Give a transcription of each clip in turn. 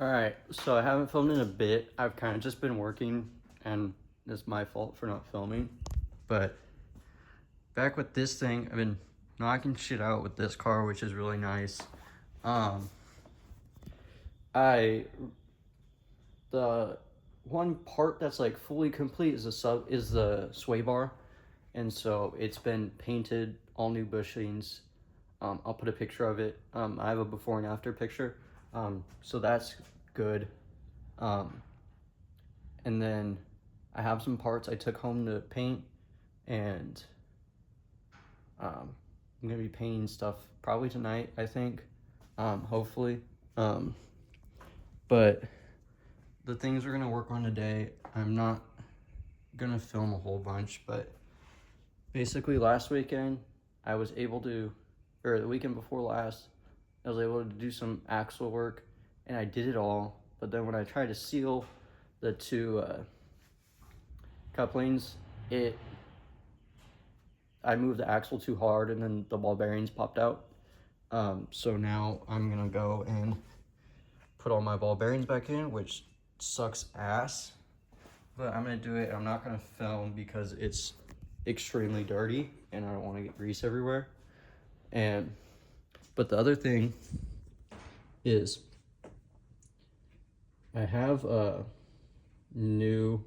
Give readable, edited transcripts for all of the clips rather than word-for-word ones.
Alright, so I haven't filmed in a bit. I've kind of just been working, and it's my fault for not filming. But back with this thing, I've been knocking shit out with this car, which is really nice. The one part that's like fully complete is the sway bar, and so it's been painted, all new bushings. I'll put a picture of it. I have a before and after picture. So that's good. And then I have some parts I took home to paint, and I'm gonna be painting stuff probably tonight, I think, hopefully. But the things we're gonna work on today, I'm not gonna film a whole bunch, but basically last weekend I was able to, or the weekend before last, I was able to do some axle work, and I did it all. But then when I tried to seal the two couplings, I moved the axle too hard, and then the ball bearings popped out. So now I'm gonna go and put all my ball bearings back in, which sucks ass. But I'm gonna do it. I'm not gonna film because it's extremely dirty, and I don't want to get grease everywhere. But the other thing is, I have new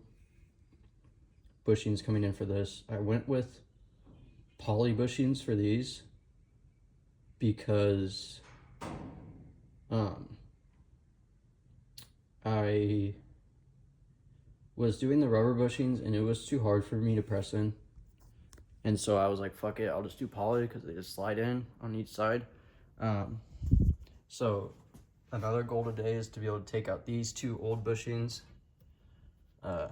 bushings coming in for this. I went with poly bushings for these because I was doing the rubber bushings and it was too hard for me to press in. And so I was like, fuck it, I'll just do poly because they just slide in on each side. So another goal today is to be able to take out these two old bushings, be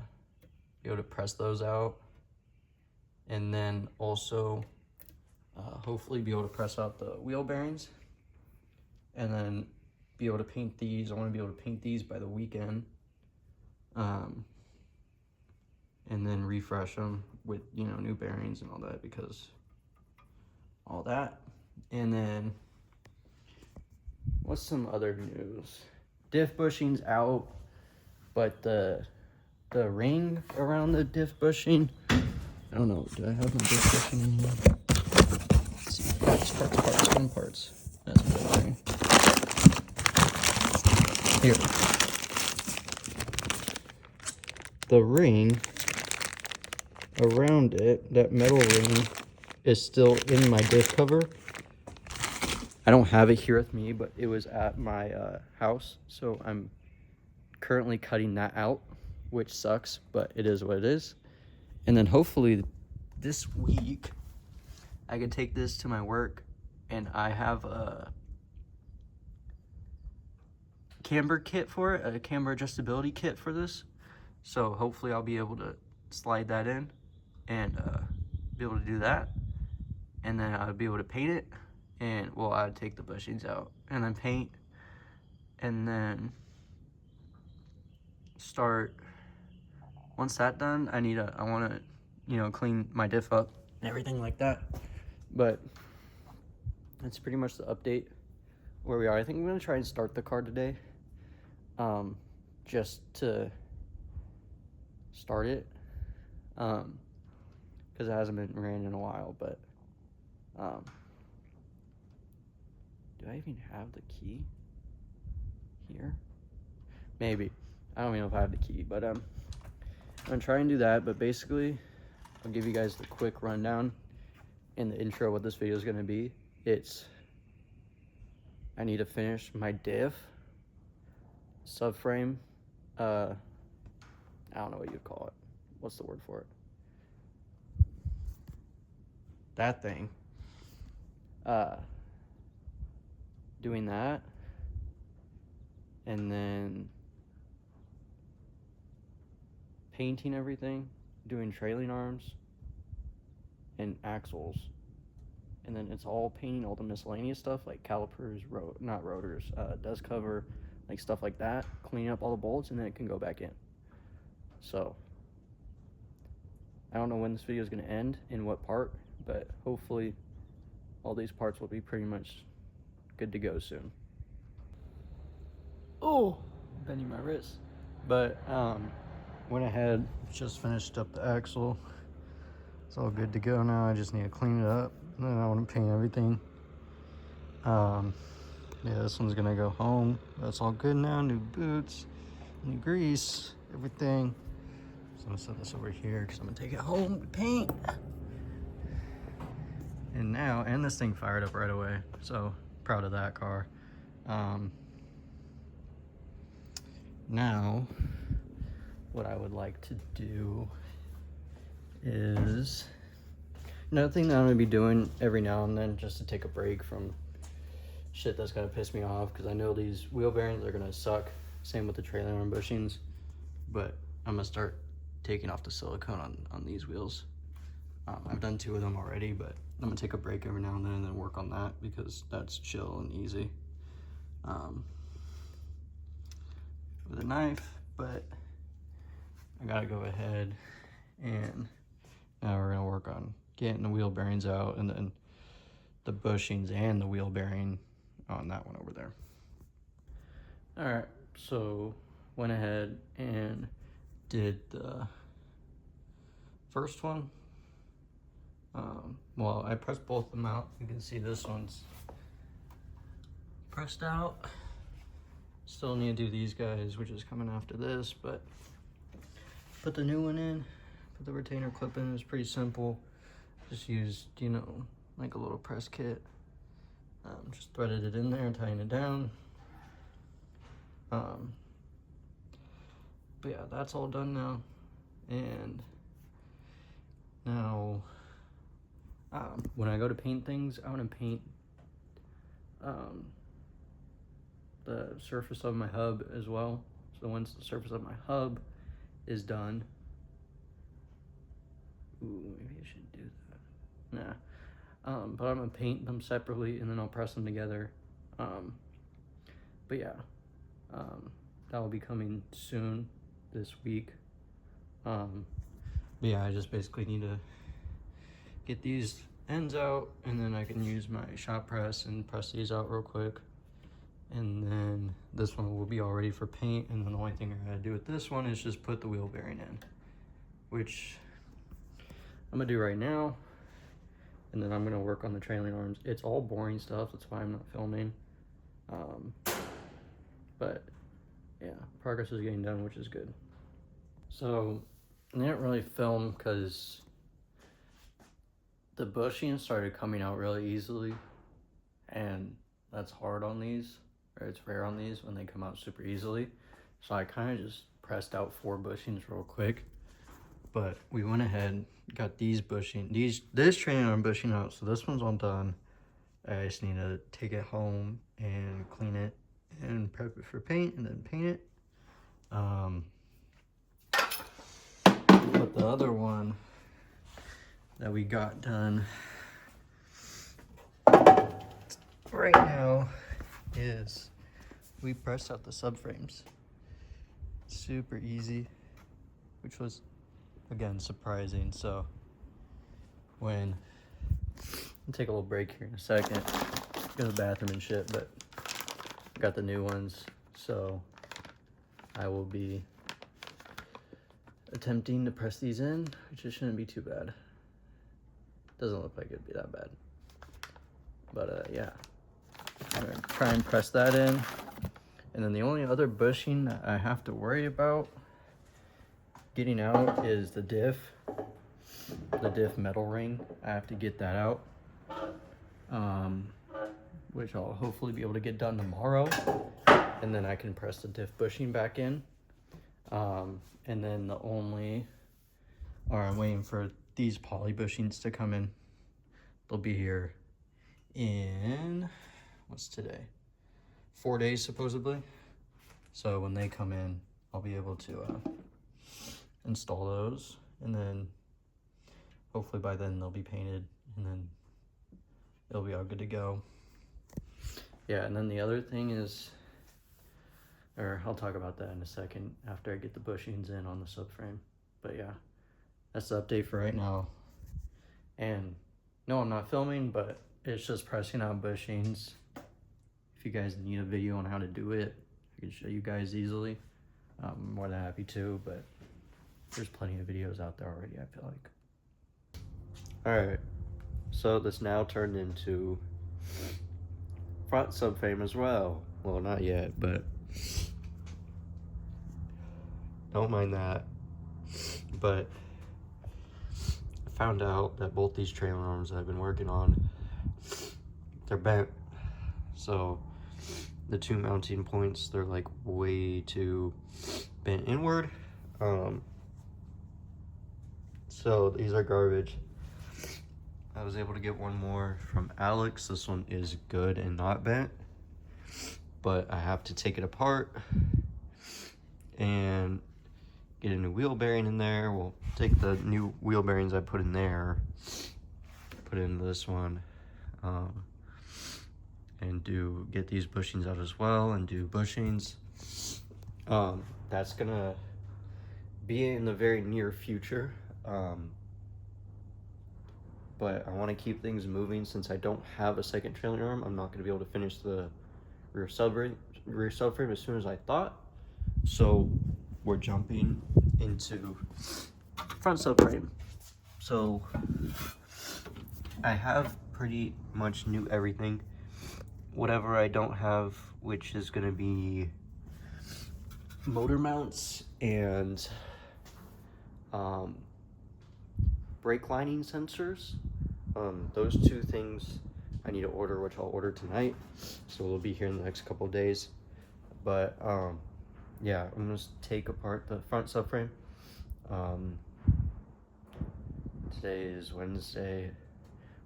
able to press those out, and then also hopefully be able to press out the wheel bearings, and then be able to paint these. I want to be able to paint these by the weekend, and then refresh them with, you know, new bearings and all that, because all that. And then what's some other news? Diff bushing's out, but the ring around the diff bushing, I don't know, do I have my diff bushing in here? Let's see, parts. That's my ring. Here. The ring around it, that metal ring, is still in my diff cover. I don't have it here with me, but it was at my house, so I'm currently cutting that out, which sucks, but it is what it is. And then hopefully this week I can take this to my work, and I have a camber kit for it, a camber adjustability kit for this. So hopefully I'll be able to slide that in and be able to do that. And then I'll be able to paint it, and well, I'd take the bushings out and then paint, and then start. Once that's done, I want to, you know, clean my diff up and everything like that. But that's pretty much the update where we are. I think I'm gonna try and start the car today, just to start it, because it hasn't been ran in a while. But do I even have the key here? Maybe. I don't even know if I have the key, but I'm gonna try and do that. But basically, I'll give you guys the quick rundown in the intro of what this video is gonna be. I need to finish my diff subframe. I don't know what you'd call it. What's the word for it? That thing. Doing that, and then painting everything, doing trailing arms and axles, and then it's all painting all the miscellaneous stuff like calipers, not rotors, dust cover, like stuff like that, cleaning up all the bolts, and then it can go back in. So I don't know when this video is going to end, in what part, but hopefully all these parts will be pretty much good to go soon. Oh, bending my wrist. But went ahead, just finished up the axle. It's all good to go now. I just need to clean it up, and then I want to paint everything. Yeah, this one's gonna go home. That's all good now. New boots, new grease, everything. So I'm gonna set this over here because I'm gonna take it home to paint. And now, and this thing fired up right away. So proud of that car. Now, what I would like to do is another thing that I'm gonna be doing every now and then, just to take a break from shit that's gonna piss me off, because I know these wheel bearings are gonna suck. Same with the trailer arm bushings, but I'm gonna start taking off the silicone on these wheels. I've done 2 of them already, but I'm gonna take a break every now and then work on that, because that's chill and easy with a knife. But I gotta go ahead, and now we're gonna work on getting the wheel bearings out, and then the bushings and the wheel bearing on that one over there. All right, so went ahead and did the first one. Well, I pressed both of them out. You can see this one's pressed out. Still need to do these guys, which is coming after this, but put the new one in, put the retainer clip in. It's pretty simple. Just used, you know, like a little press kit. Just threaded it in there and tying it down. But yeah, that's all done now. And now, when I go to paint things, I want to paint the surface of my hub as well. So once the surface of my hub is done, ooh, maybe I should do that. Nah. But I'm gonna paint them separately, and then I'll press them together. But yeah, that will be coming soon this week. But yeah, I just basically need to get these ends out, and then I can use my shop press and press these out real quick. And then this one will be all ready for paint, and then the only thing I gotta do with this one is just put the wheel bearing in, which I'm gonna do right now. And then I'm gonna work on the trailing arms. It's all boring stuff, that's why I'm not filming. But yeah, progress is getting done, which is good. So I didn't really film because the bushing started coming out really easily, and that's hard on these, or it's rare on these when they come out super easily. So I kind of just pressed out 4 bushings real quick. But we went ahead, got these bushing, this trailing arm bushing out, so this one's all done. I just need to take it home and clean it and prep it for paint, and then paint it. But the other one that we got done right now is we pressed out the subframes. Super easy, which was, again, surprising. So when I'll take a little break here in a second, go to the bathroom and shit, but I got the new ones, so I will be attempting to press these in, which it shouldn't be too bad. Doesn't look like it'd be that bad, but yeah, I'm gonna try and press that in. And then the only other bushing that I have to worry about getting out is the diff metal ring. I have to get that out, which I'll hopefully be able to get done tomorrow, and then I can press the diff bushing back in. And then I'm waiting for these poly bushings to come in. They'll be here in, what's today? 4 days supposedly. So when they come in, I'll be able to install those, and then hopefully by then they'll be painted, and then it'll be all good to go. Yeah, and then the other thing is, or I'll talk about that in a second after I get the bushings in on the subframe. But yeah, that's the update for right now. And no, I'm not filming, but it's just pressing out bushings. If you guys need a video on how to do it, I could show you guys easily. I'm more than happy to, but there's plenty of videos out there already, I feel like. Alright, so this now turned into front subframe as well. Well, not yet, but don't mind that. But I found out that both these trailer arms that I've been working on, they're bent. So the two mounting points, they're like way too bent inward. So these are garbage. I was able to get one more from Alex. This one is good and not bent, but I have to take it apart and get a new wheel bearing in there. We'll take the new wheel bearings I put in there, put it into this one, and get these bushings out as well and do bushings. That's gonna be in the very near future. But I want to keep things moving. Since I don't have a second trailer arm, I'm not going to be able to finish the rear subframe as soon as I thought. So we're jumping into front subframe. So I have pretty much new everything. Whatever I don't have, which is going to be motor mounts and brake lining sensors. Those two things I need to order, which I'll order tonight, so it'll be here in the next couple of days. But yeah, I'm gonna take apart the front subframe. Today is Wednesday. I'm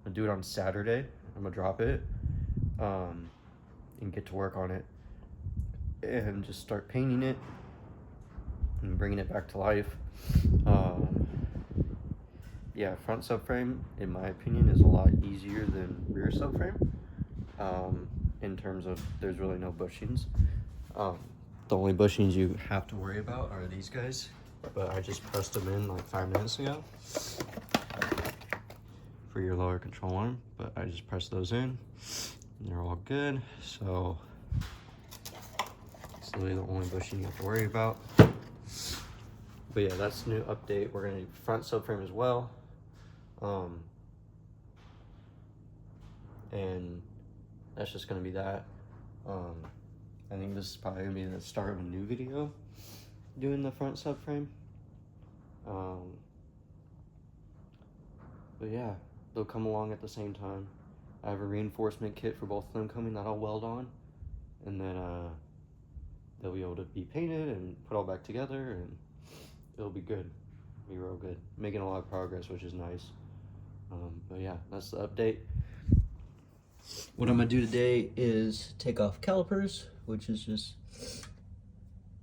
gonna do it on Saturday. I'm gonna drop it and get to work on it and just start painting it and bringing it back to life. Yeah, front subframe, in my opinion, is a lot easier than rear subframe, in terms of there's really no bushings. The only bushings you have to worry about are these guys, but I just pressed them in like 5 minutes ago for your lower control arm, but I just pressed those in and they're all good. So it's really the only bushing you have to worry about. But yeah, that's the new update. We're gonna do front subframe as well. And that's just gonna be that. I think this is probably gonna be the start of a new video doing the front subframe. But yeah, they'll come along at the same time. I have a reinforcement kit for both of them coming that I'll weld on, and then they'll be able to be painted and put all back together, and it'll be good. It'll be real good. Making a lot of progress, which is nice. But yeah, that's the update. What I'm gonna do today is take off calipers, which is just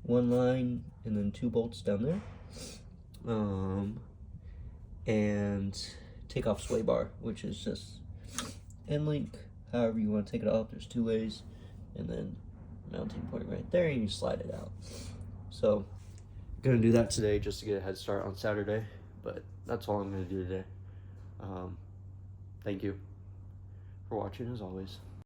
one line and then 2 bolts down there. And take off sway bar, which is just end link. However you want to take it off, there's 2 ways, and then mounting point right there, and you slide it out. So gonna do that today just to get a head start on Saturday, but that's all I'm gonna do today. Thank you for watching as always.